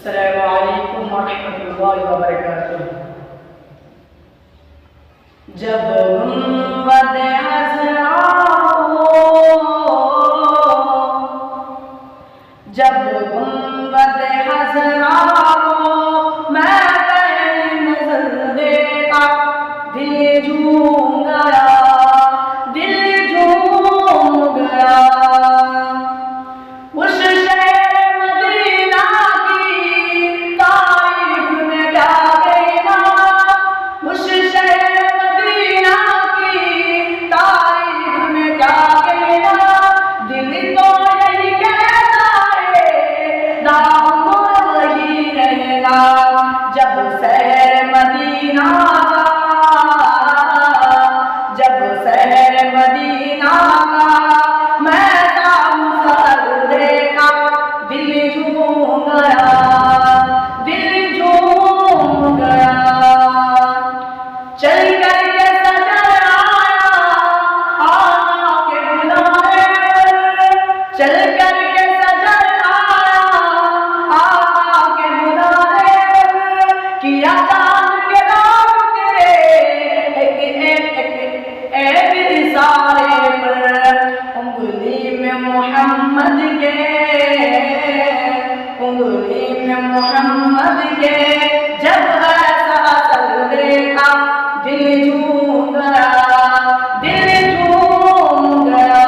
अस्सलामुअलैकुम वरहमतुल्लाहि वबरकातुहू। जब गुंबद हज़रा हो, जब गुंबद हज़रा हो, मैं पहली नज़र देखा दिल झूम गया, दिल झूम गया। उस शहर मदीना की तारीफ में क्या कहना, उस शहर मदीना की तारीफ में क्या कहना। दिल तो यही कहता है दामन वही रहेगा। जब शहर मदीना का, जब शहर मदीना का मैं दिल झूम गया, दिल झूम गया। चल करके सजर आया आका के बुलाने पर, चल करके सजर आया आका के बुलाने पर। किया चांद के रात तेरे एक इशारे पर, उंगली में मोहम्मद के, उंगली में मोहम्मद के जब ऐसा असर देखा दिल झूम गया, दिल झूम गया।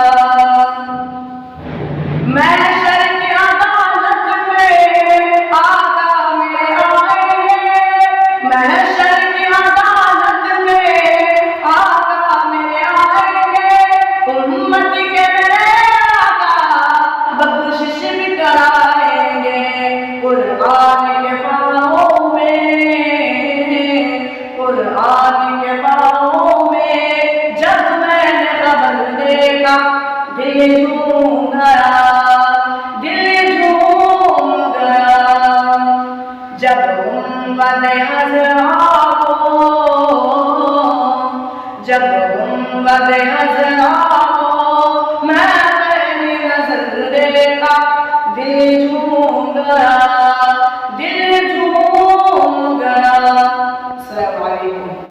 महशर की अदालत में आका मेरे आएंगे, महशर की अदालत में आका मेरे आएंगे। उम्मत के मेरे आका बख्शिश भी कराएंगे। कुरान के पाँव में, कुरान के पाँव में जब मैंने खबर देखा दिल झूम गया, दिल झूम गया। जब गुंबद हज़रा हो, जब गुंबद हज़रा